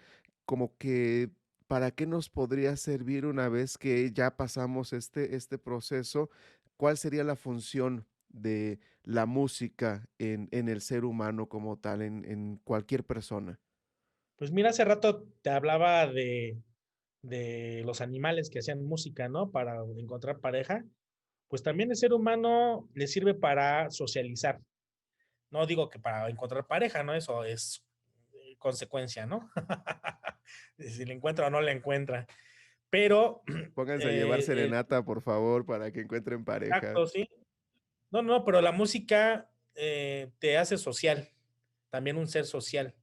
como que, ¿para qué nos podría servir una vez que ya pasamos este proceso? ¿Cuál sería la función de la música en el ser humano como tal, en cualquier persona? Pues mira, hace rato te hablaba de los animales que hacían música, ¿no? Para encontrar pareja. Pues también el ser humano le sirve para socializar. No digo que para encontrar pareja, ¿no? Eso es consecuencia, ¿no? Si le encuentra o no le encuentra. Pero, Pónganse a llevar el serenata, por favor, para que encuentren pareja. exacto, sí. No, no, pero la música te hace social, también un ser social.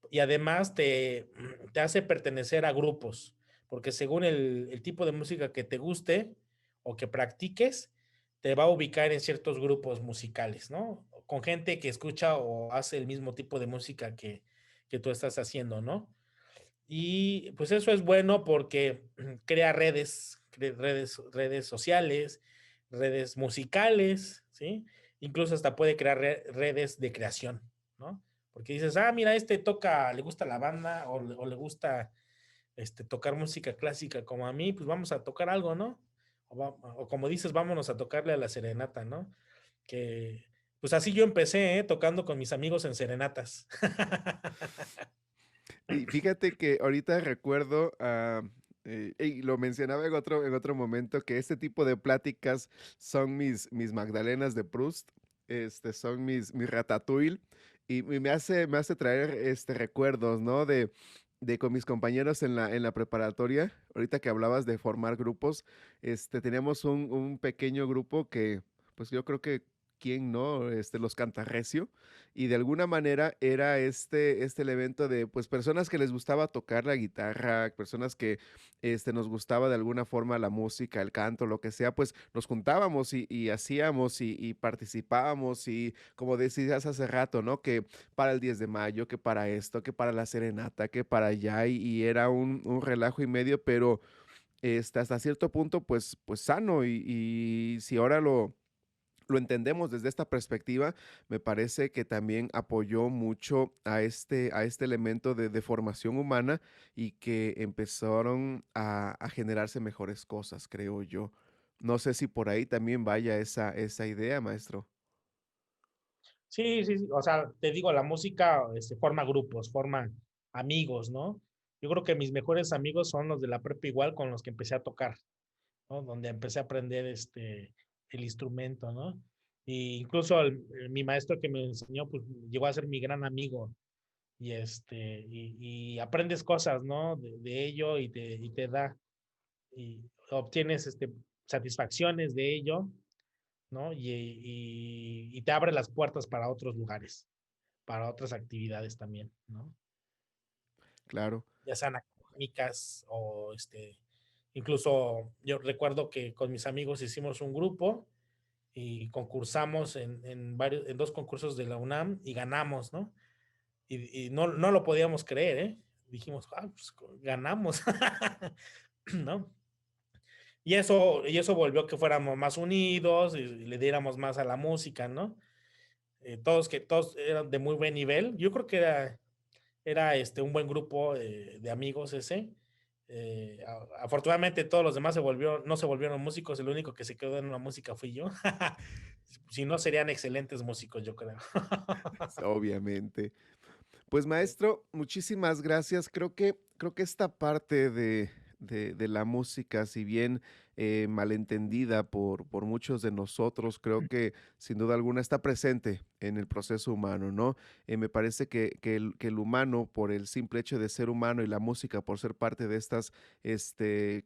Y además te hace pertenecer a grupos, porque según el tipo de música que te guste o que practiques, te va a ubicar en ciertos grupos musicales, ¿no? Con gente que escucha o hace el mismo tipo de música que tú estás haciendo, ¿no? Y pues eso es bueno porque crea redes sociales, redes musicales, ¿sí? Incluso hasta puede crear redes de creación, ¿no? Porque dices, ah, mira, toca, le gusta la banda o le gusta tocar música clásica como a mí, pues vamos a tocar algo, ¿no? O como dices, vámonos a tocarle a la serenata, ¿no? Que pues así yo empecé, ¿eh? Tocando con mis amigos en serenatas. Y fíjate que ahorita recuerdo, y lo mencionaba en otro momento, que este tipo de pláticas son mis Magdalenas de Proust, son mis Ratatouille, y me hace traer recuerdos, ¿no? De con mis compañeros en la preparatoria, ahorita que hablabas de formar grupos, teníamos un pequeño grupo que, pues yo creo que, ¿quién no? Los Cantarrecio, y de alguna manera era este el evento de, pues, personas que les gustaba tocar la guitarra, personas que, nos gustaba de alguna forma la música, el canto, lo que sea, pues, nos juntábamos y hacíamos y participábamos y, como decías hace rato, ¿no? Que para el 10 de mayo, que para esto, que para la serenata, que para allá, y era un relajo y medio, pero, hasta cierto punto, pues sano, y si ahora lo entendemos desde esta perspectiva, me parece que también apoyó mucho a este elemento de formación humana y que empezaron a generarse mejores cosas, creo yo. No sé si por ahí también vaya esa idea, maestro. Sí, sí, sí, o sea, te digo, la música forma grupos, forma amigos, ¿no? Yo creo que mis mejores amigos son los de la prepa igual con los que empecé a tocar, ¿no? Donde empecé a aprender el instrumento, ¿no? Y incluso mi maestro que me enseñó, pues llegó a ser mi gran amigo y aprendes cosas, ¿no? De ello y te da, y obtienes satisfacciones de ello, ¿no? Y te abre las puertas para otros lugares, para otras actividades también, ¿no? Claro. Ya sean académicas o incluso yo recuerdo que con mis amigos hicimos un grupo y concursamos en dos concursos de la UNAM y ganamos, ¿no? Y no lo podíamos creer, ¿eh? Dijimos, ah, pues ganamos, ¿no? Y eso volvió a que fuéramos más unidos y le diéramos más a la música, ¿no? Todos eran de muy buen nivel. Yo creo que era un buen grupo de amigos ese. Afortunadamente todos los demás no se volvieron músicos, el único que se quedó en la música fui yo. Si no, serían excelentes músicos, yo creo. Obviamente. Pues, maestro, muchísimas gracias. Creo que esta parte de la música, si bien, malentendida por muchos de nosotros, creo que, sin duda alguna, está presente en el proceso humano, ¿no? Me parece que el humano, por el simple hecho de ser humano, y la música por ser parte de estas,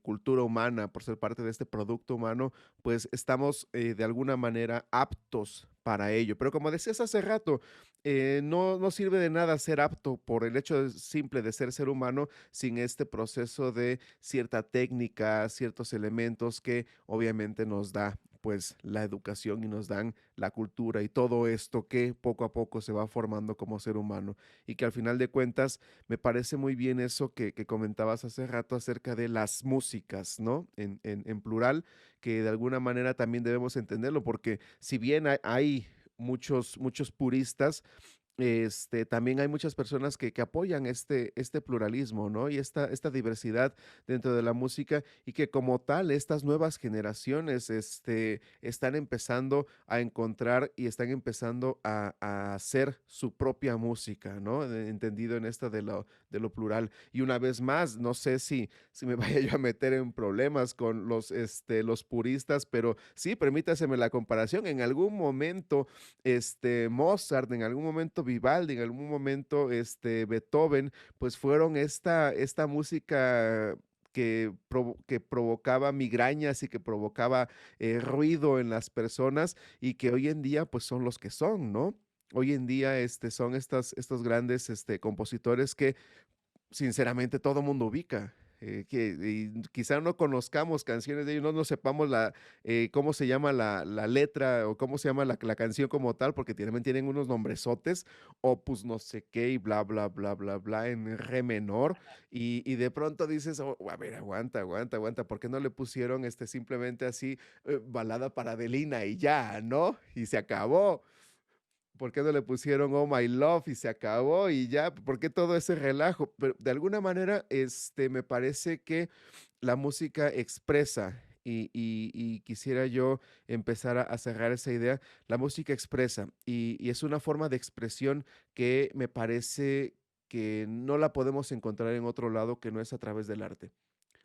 cultura humana, por ser parte de este producto humano, pues, estamos, de alguna manera aptos para ello. Pero como decías hace rato, no sirve de nada ser apto por el hecho simple de ser humano sin este proceso de cierta técnica, ciertos elementos que obviamente nos da pues la educación y nos dan la cultura y todo esto que poco a poco se va formando como ser humano y que al final de cuentas me parece muy bien eso que comentabas hace rato acerca de las músicas, ¿no? En plural, que de alguna manera también debemos entenderlo porque si bien hay muchos puristas, también hay muchas personas que apoyan este pluralismo, ¿no? Y esta diversidad dentro de la música y que como tal estas nuevas generaciones, están empezando a encontrar y están empezando a hacer su propia música, ¿no? Entendido en esta de lo plural. Y una vez más, no sé si me vaya yo a meter en problemas con los puristas, pero sí, permítaseme la comparación. En algún momento Mozart, en algún momento Vivaldi, en algún momento Beethoven, pues fueron esta música que provocaba migrañas y que provocaba ruido en las personas y que hoy en día pues son los que son, ¿no? Hoy en día son estos grandes compositores que sinceramente todo mundo ubica. Y quizá no conozcamos canciones de ellos, no sepamos cómo se llama la letra o cómo se llama la canción como tal, porque también tienen unos nombresotes, opus no sé qué y bla, bla, bla, bla, bla, en re menor, y de pronto dices, "Oh, a ver, aguanta, aguanta, aguanta, ¿por qué no le pusieron simplemente así, balada para Adelina y ya, ¿no? Y se acabó. ¿Por qué no le pusieron Oh My Love y se acabó y ya? ¿Por qué todo ese relajo? Pero de alguna manera, me parece que la música expresa y quisiera yo empezar a cerrar esa idea. La música expresa y es una forma de expresión que me parece que no la podemos encontrar en otro lado que no es a través del arte.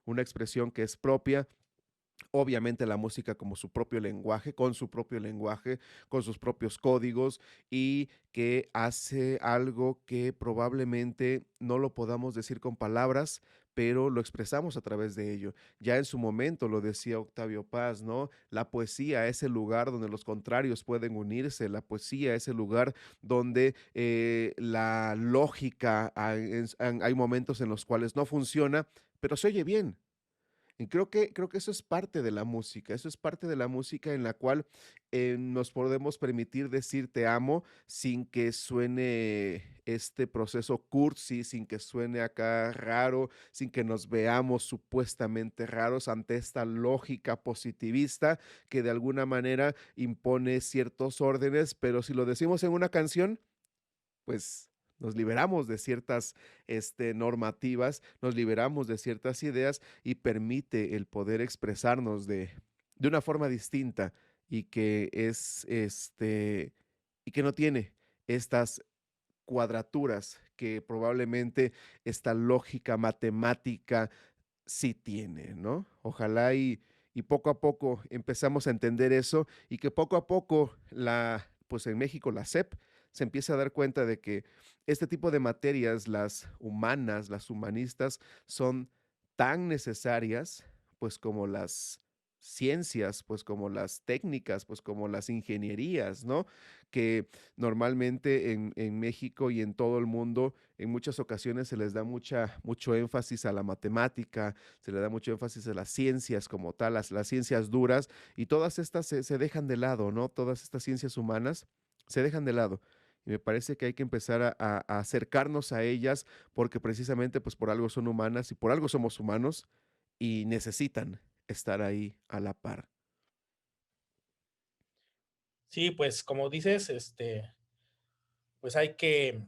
Una expresión que es propia, obviamente la música como su propio lenguaje, con su propio lenguaje, con sus propios códigos y que hace algo que probablemente no lo podamos decir con palabras, pero lo expresamos a través de ello. Ya en su momento lo decía Octavio Paz, ¿no? La poesía es el lugar donde los contrarios pueden unirse, la poesía es el lugar donde la lógica, hay momentos en los cuales no funciona, pero se oye bien. Y creo que eso es parte de la música, eso es parte de la música en la cual, nos podemos permitir decir te amo sin que suene este proceso cursi, sin que suene acá raro, sin que nos veamos supuestamente raros ante esta lógica positivista que de alguna manera impone ciertos órdenes, pero si lo decimos en una canción, pues nos liberamos de ciertas normativas, nos liberamos de ciertas ideas y permite el poder expresarnos de una forma distinta y que y que no tiene estas cuadraturas que probablemente esta lógica matemática sí tiene, ¿no? Ojalá y poco a poco empezamos a entender eso y que poco a poco pues en México la SEP se empieza a dar cuenta de que este tipo de materias, las humanas, las humanistas, son tan necesarias, pues como las ciencias, pues como las técnicas, pues como las ingenierías, ¿no? Que normalmente en México y en todo el mundo, en muchas ocasiones se les da mucho énfasis a la matemática, se le da mucho énfasis a las ciencias como tal, las ciencias duras, y todas estas se dejan de lado, ¿no? Todas estas ciencias humanas se dejan de lado. Y me parece que hay que empezar a acercarnos a ellas porque precisamente pues por algo son humanas y por algo somos humanos y necesitan estar ahí a la par. Sí, pues como dices, pues hay que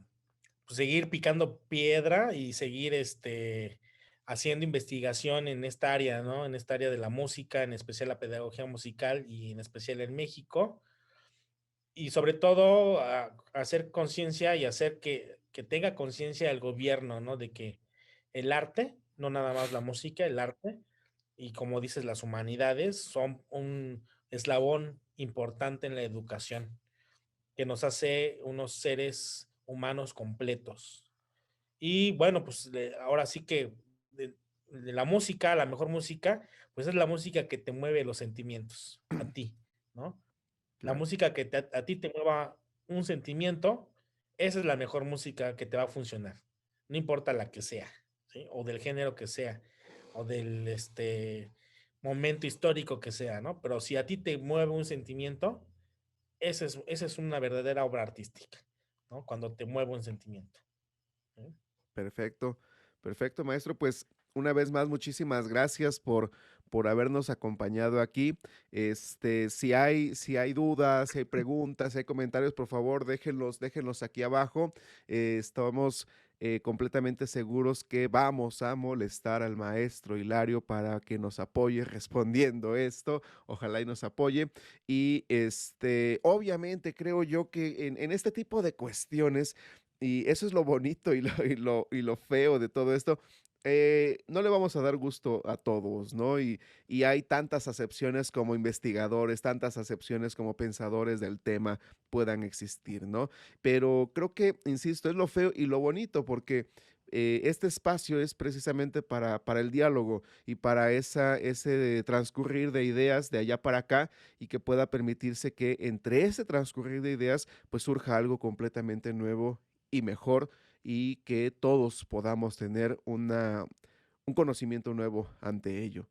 pues, seguir picando piedra y seguir haciendo investigación en esta área, ¿no? En esta área de la música, en especial la pedagogía musical y en especial en México. Y sobre todo hacer conciencia y hacer que que tenga conciencia el gobierno, ¿no? De que el arte, no nada más la música, el arte, y como dices, las humanidades son un eslabón importante en la educación, que nos hace unos seres humanos completos. Y bueno, pues ahora sí que de la música, la mejor música, pues es la música que te mueve los sentimientos, a ti, ¿no? La Claro. música que a ti te mueva un sentimiento, esa es la mejor música que te va a funcionar, no importa la que sea, ¿sí? O del género que sea, o del momento histórico que sea, ¿no? Pero si a ti te mueve un sentimiento, esa es una verdadera obra artística, ¿no? Cuando te mueve un sentimiento. ¿Sí? Perfecto, perfecto, maestro. Pues una vez más, muchísimas gracias por habernos acompañado aquí. Si hay dudas, si hay preguntas, si hay comentarios, por favor, déjenlos aquí abajo. Estamos completamente seguros que vamos a molestar al maestro Hilario para que nos apoye respondiendo esto. Ojalá y nos apoye. Y obviamente creo yo que en este tipo de cuestiones y eso es lo bonito y lo feo de todo esto. No le vamos a dar gusto a todos, ¿no? Y hay tantas acepciones como investigadores, tantas acepciones como pensadores del tema puedan existir, ¿no? Pero creo que, insisto, es lo feo y lo bonito porque este espacio es precisamente para el diálogo y para ese transcurrir de ideas de allá para acá y que pueda permitirse que entre ese transcurrir de ideas pues surja algo completamente nuevo y mejor y que todos podamos tener un conocimiento nuevo ante ello.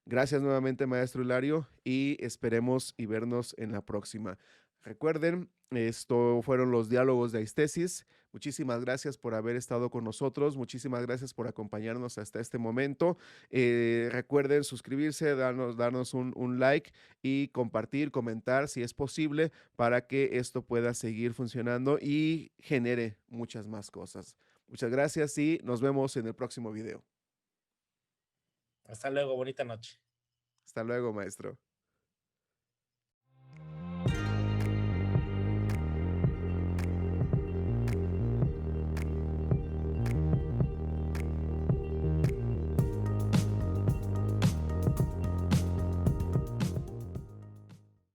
Gracias nuevamente, maestro Hilario, y esperemos y vernos en la próxima. Recuerden, esto fueron los diálogos de Aistesis. Muchísimas gracias por haber estado con nosotros. Muchísimas gracias por acompañarnos hasta este momento. Recuerden suscribirse, darnos un like y compartir, comentar si es posible para que esto pueda seguir funcionando y genere muchas más cosas. Muchas gracias y nos vemos en el próximo video. Hasta luego, bonita noche. Hasta luego, maestro.